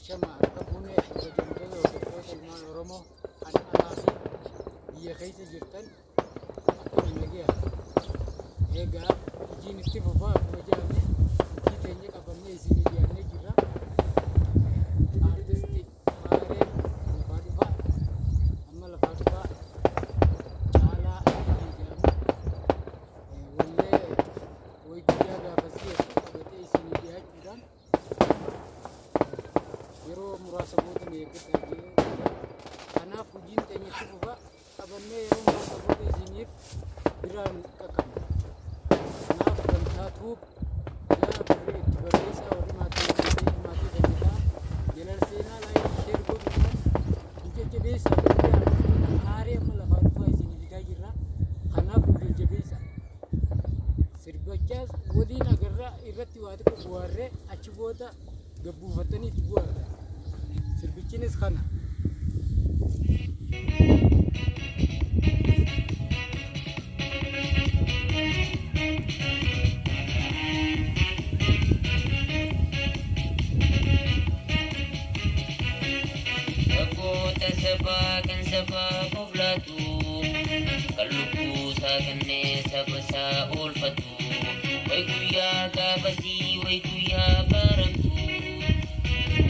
ashama qabune wajjirtoota hojjettoota ilmaan Oromoo kan alaa fi biyya keessa jirtan akkuma nagaa egaa hojiin itti fufaa akkuma jedhame hojii keenya qabannee isin ijaarnee jirra. Artisti Maaree lafaa dhufaa amma lafaa dhufaa caalaa ijaarame wallee wayiguyyaa gaafasii qabatee isin ijaaruudhaan yeroo muraasa booda eeggataa jiru. Kanaaf hojiin keenya itti fufaa qabannee yeroo muraasa booda isiniif biraan qaqqabna. Kanaaf gamtaatuuf yaa birree itti barreessaa warri maatii kennitaa jalal seenaa laayii sheer godhuudhaan jajjabeessaa birree Maaree amma lafaa dhufaa isin fidaa jirra. Kanaaf jajjabeessaa sirbachaas waliin agarraa irratti waa xiqqoo bu'aarree achi booda gabbuufattanii itti bu'aarra. Sirbichinis kana. Kan sabaa qoflaatu kan lubbuu isaa kennee saba isaa oolfatu way guyyaa gaafasii way guyyaa baramtu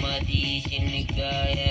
maatii isheen gaaya